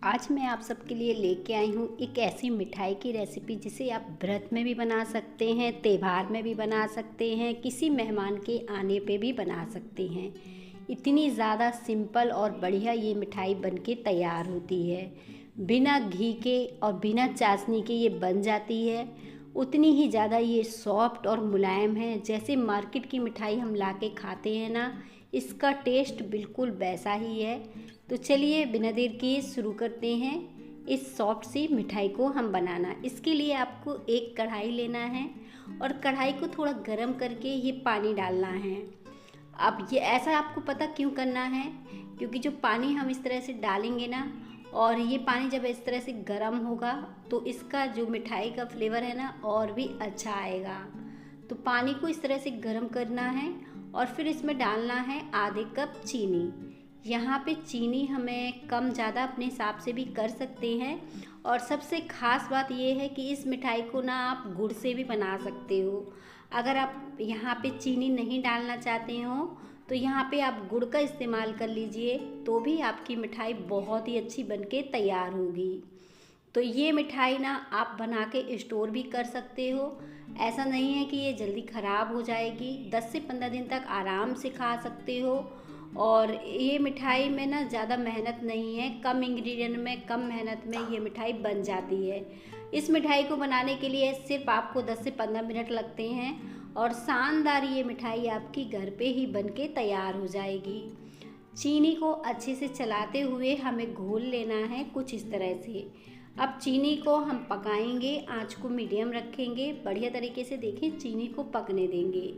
आज मैं आप सबके लिए लेके आई हूँ एक ऐसी मिठाई की रेसिपी जिसे आप व्रत में भी बना सकते हैं, त्योहार में भी बना सकते हैं, किसी मेहमान के आने पे भी बना सकते हैं। इतनी ज़्यादा सिंपल और बढ़िया ये मिठाई बनके तैयार होती है। बिना घी के और बिना चाशनी के ये बन जाती है। उतनी ही ज़्यादा ये सॉफ्ट और मुलायम है। जैसे मार्केट की मिठाई हम लाके खाते हैं ना, इसका टेस्ट बिल्कुल वैसा ही है। तो चलिए बिना देर किए शुरू करते हैं इस सॉफ्ट सी मिठाई को हम बनाना। इसके लिए आपको एक कढ़ाई लेना है और कढ़ाई को थोड़ा गर्म करके ये पानी डालना है। अब ये ऐसा आपको पता क्यों करना है, क्योंकि जो पानी हम इस तरह से डालेंगे ना, और ये पानी जब इस तरह से गर्म होगा तो इसका जो मिठाई का फ्लेवर है ना और भी अच्छा आएगा। तो पानी को इस तरह से गर्म करना है और फिर इसमें डालना है आधे कप चीनी। यहाँ पे चीनी हमें कम ज़्यादा अपने हिसाब से भी कर सकते हैं। और सबसे ख़ास बात ये है कि इस मिठाई को ना आप गुड़ से भी बना सकते हो। अगर आप यहाँ पे चीनी नहीं डालना चाहते हो तो यहाँ पे आप गुड़ का इस्तेमाल कर लीजिए, तो भी आपकी मिठाई बहुत ही अच्छी बनके तैयार होगी। तो ये मिठाई ना आप बना के स्टोर भी कर सकते हो। ऐसा नहीं है कि ये जल्दी ख़राब हो जाएगी, 10 से 15 दिन तक आराम से खा सकते हो। और ये मिठाई में ना ज़्यादा मेहनत नहीं है, कम इंग्रेडिएंट में कम मेहनत में ये मिठाई बन जाती है। इस मिठाई को बनाने के लिए सिर्फ आपको 10 से 15 मिनट लगते हैं और शानदार ये मिठाई आपकी घर पे ही बनके तैयार हो जाएगी। चीनी को अच्छे से चलाते हुए हमें घोल लेना है कुछ इस तरह से। अब चीनी को हम पकाएंगे, आंच को मीडियम रखेंगे, बढ़िया तरीके से देखें चीनी को पकने देंगे।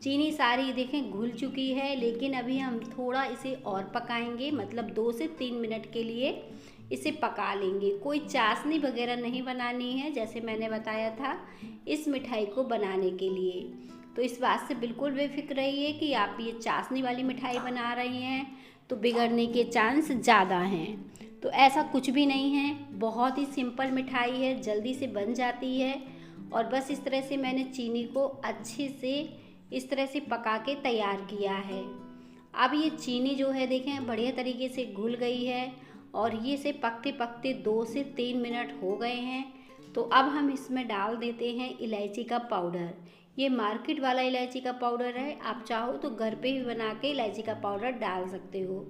चीनी सारी देखें घुल चुकी है, लेकिन अभी हम थोड़ा इसे और पकाएंगे, मतलब 2 से 3 मिनट के लिए इसे पका लेंगे। कोई चाशनी वगैरह नहीं बनानी है जैसे मैंने बताया था इस मिठाई को बनाने के लिए। तो इस बात से बिल्कुल बेफिक्र रहिए कि आप ये चाशनी वाली मिठाई बना रही हैं तो बिगड़ने के चांस ज़्यादा हैं। तो ऐसा कुछ भी नहीं है, बहुत ही सिंपल मिठाई है, जल्दी से बन जाती है। और बस इस तरह से मैंने चीनी को अच्छे से इस तरह से पका के तैयार किया है। अब ये चीनी जो है देखें बढ़िया तरीके से घुल गई है और ये से पकते पकते 2 से 3 मिनट हो गए हैं। तो अब हम इसमें डाल देते हैं इलायची का पाउडर। ये मार्केट वाला इलायची का पाउडर है, आप चाहो तो घर पे भी बना के इलायची का पाउडर डाल सकते हो।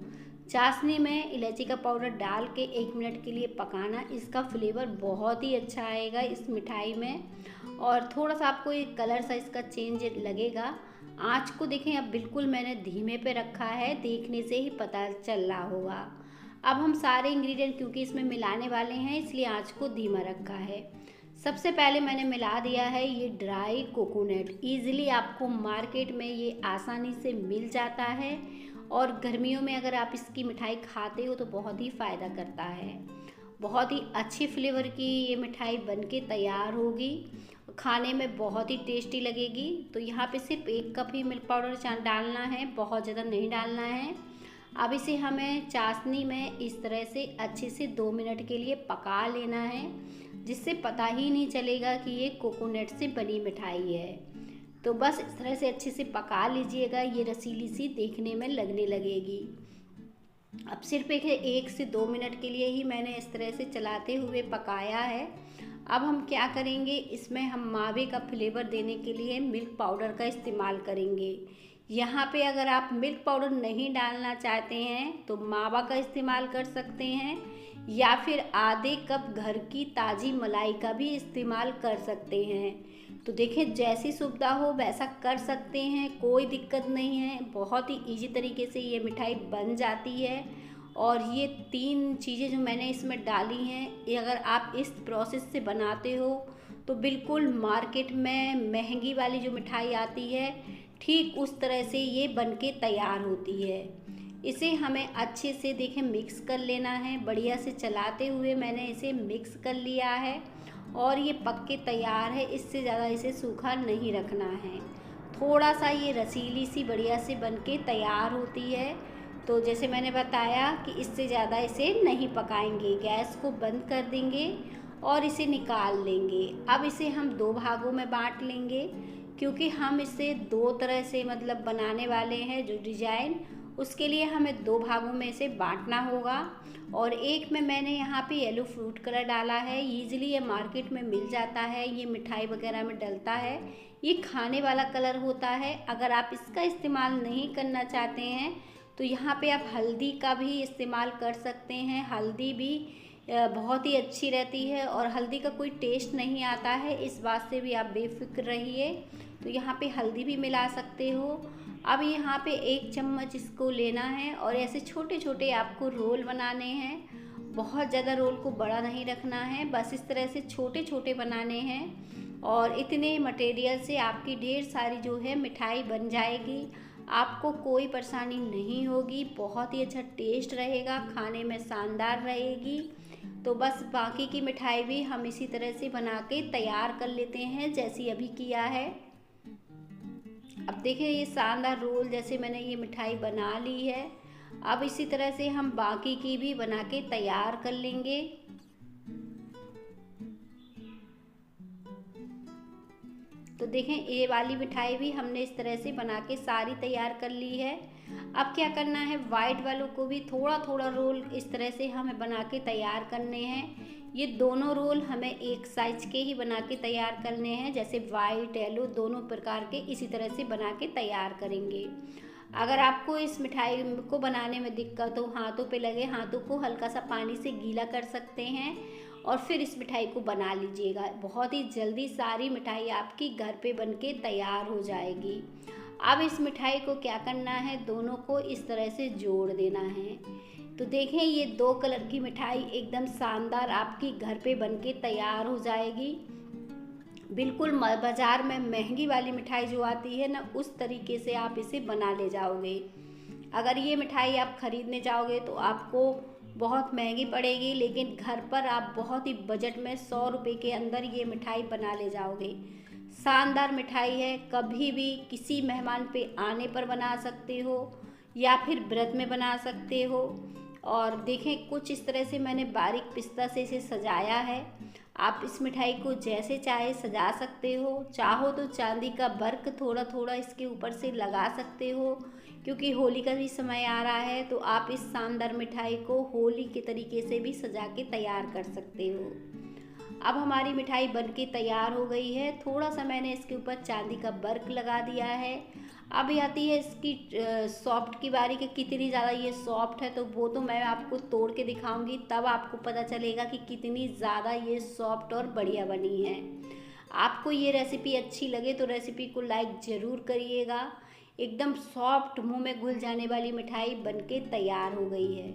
चाशनी में इलायची का पाउडर डाल के 1 मिनट के लिए पकाना, इसका फ्लेवर बहुत ही अच्छा आएगा इस मिठाई में। और थोड़ा सा आपको ये कलर सा इसका चेंज लगेगा। आँच को देखें अब बिल्कुल मैंने धीमे पे रखा है, देखने से ही पता चल रहा होगा। अब हम सारे इंग्रेडिएंट क्योंकि इसमें मिलाने वाले हैं इसलिए आँच को धीमा रखा है। सबसे पहले मैंने मिला दिया है ये ड्राई कोकोनट। ईज़िली आपको मार्केट में ये आसानी से मिल जाता है और गर्मियों में अगर आप इसकी मिठाई खाते हो तो बहुत ही फ़ायदा करता है। बहुत ही अच्छी फ्लेवर की ये मिठाई बनके तैयार होगी, खाने में बहुत ही टेस्टी लगेगी। तो यहाँ पे सिर्फ 1 कप ही मिल्क पाउडर डालना है, बहुत ज़्यादा नहीं डालना है। अब इसे हमें चाशनी में इस तरह से अच्छे से 2 मिनट के लिए पका लेना है, जिससे पता ही नहीं चलेगा कि ये कोकोनट से बनी मिठाई है। तो बस इस तरह से अच्छे से पका लीजिएगा, ये रसीली सी देखने में लगने लगेगी। अब सिर्फ 1 से 2 मिनट के लिए ही मैंने इस तरह से चलाते हुए पकाया है। अब हम क्या करेंगे, इसमें हम मावे का फ्लेवर देने के लिए मिल्क पाउडर का इस्तेमाल करेंगे। यहाँ पे अगर आप मिल्क पाउडर नहीं डालना चाहते हैं तो मावा का इस्तेमाल कर सकते हैं, या फिर आधे कप घर की ताज़ी मलाई का भी इस्तेमाल कर सकते हैं। तो देखिए जैसी सुविधा हो वैसा कर सकते हैं, कोई दिक्कत नहीं है। बहुत ही इजी तरीके से ये मिठाई बन जाती है। और ये 3 चीज़ें जो मैंने इसमें डाली हैं, ये अगर आप इस प्रोसेस से बनाते हो तो बिल्कुल मार्केट में महंगी वाली जो मिठाई आती है ठीक उस तरह से ये बनके तैयार होती है। इसे हमें अच्छे से देखें मिक्स कर लेना है, बढ़िया से चलाते हुए मैंने इसे मिक्स कर लिया है और ये पक के तैयार है। इससे ज़्यादा इसे सूखा नहीं रखना है, थोड़ा सा ये रसीली सी बढ़िया से बनके तैयार होती है। तो जैसे मैंने बताया कि इससे ज़्यादा इसे नहीं पकाएंगे, गैस को बंद कर देंगे और इसे निकाल लेंगे। अब इसे हम 2 भागों में बांट लेंगे, क्योंकि हम इसे 2 तरह से मतलब बनाने वाले हैं जो डिज़ाइन, उसके लिए हमें 2 भागों में इसे बांटना होगा। और एक में मैंने यहाँ पे येलो फ्रूट कलर डाला है। ईजिली ये मार्केट में मिल जाता है, ये मिठाई वगैरह में डलता है। ये खाने वाला कलर होता है। अगर आप इसका इस्तेमाल नहीं करना चाहते हैं तो यहाँ पे आप हल्दी का भी इस्तेमाल कर सकते हैं। हल्दी भी बहुत ही अच्छी रहती है और हल्दी का कोई टेस्ट नहीं आता है, इस बात से भी आप बेफिक्र रहिए। तो यहाँ पे हल्दी भी मिला सकते हो। अब यहाँ पे 1 चम्मच इसको लेना है और ऐसे छोटे छोटे आपको रोल बनाने हैं। बहुत ज़्यादा रोल को बड़ा नहीं रखना है, बस इस तरह से छोटे छोटे बनाने हैं। और इतने मटेरियल से आपकी ढेर सारी जो है मिठाई बन जाएगी। आपको कोई परेशानी नहीं होगी, बहुत ही अच्छा टेस्ट रहेगा, खाने में शानदार रहेगी। तो बस बाकी की मिठाई भी हम इसी तरह से बना के तैयार कर लेते हैं जैसी अभी किया है। अब देखिए ये शानदार रोल जैसे मैंने ये मिठाई बना ली है। अब इसी तरह से हम बाकी की भी बना के तैयार कर लेंगे। तो देखें ये वाली मिठाई भी हमने इस तरह से बना के सारी तैयार कर ली है। अब क्या करना है, वाइट वालों को भी थोड़ा थोड़ा रोल इस तरह से हमें बना के तैयार करने हैं। ये दोनों रोल हमें एक साइज के ही बना के तैयार करने हैं, जैसे वाइट येलो दोनों प्रकार के इसी तरह से बना के तैयार करेंगे। अगर आपको इस मिठाई को बनाने में दिक्कत हो, हाथों पे लगे, हाथों को हल्का सा पानी से गीला कर सकते हैं और फिर इस मिठाई को बना लीजिएगा। बहुत ही जल्दी सारी मिठाई आपकी घर पे बनके तैयार हो जाएगी। अब इस मिठाई को क्या करना है, दोनों को इस तरह से जोड़ देना है। तो देखें ये 2 कलर की मिठाई एकदम शानदार आपकी घर पे बनके तैयार हो जाएगी। बिल्कुल बाज़ार में महंगी वाली मिठाई जो आती है ना, उस तरीके से आप इसे बना ले जाओगे। अगर ये मिठाई आप ख़रीदने जाओगे तो आपको बहुत महंगी पड़ेगी, लेकिन घर पर आप बहुत ही बजट में 100 रुपये के अंदर ये मिठाई बना ले जाओगे। शानदार मिठाई है, कभी भी किसी मेहमान पे आने पर बना सकते हो या फिर व्रत में बना सकते हो। और देखें कुछ इस तरह से मैंने बारीक पिस्ता से इसे सजाया है। आप इस मिठाई को जैसे चाहे सजा सकते हो, चाहो तो चांदी का वर्क थोड़ा थोड़ा इसके ऊपर से लगा सकते हो, क्योंकि होली का भी समय आ रहा है। तो आप इस शानदार मिठाई को होली के तरीके से भी सजा के तैयार कर सकते हो। अब हमारी मिठाई बनके तैयार हो गई है। थोड़ा सा मैंने इसके ऊपर चांदी का वर्क लगा दिया है। अब आती है इसकी सॉफ्ट की बारी, कि कितनी ज़्यादा ये सॉफ्ट है, तो वो तो मैं आपको तोड़ के दिखाऊंगी, तब आपको पता चलेगा कि कितनी ज़्यादा ये सॉफ्ट और बढ़िया बनी है। आपको ये रेसिपी अच्छी लगे तो रेसिपी को लाइक ज़रूर करिएगा। एकदम सॉफ्ट, मुंह में घुल जाने वाली मिठाई बनके तैयार हो गई है।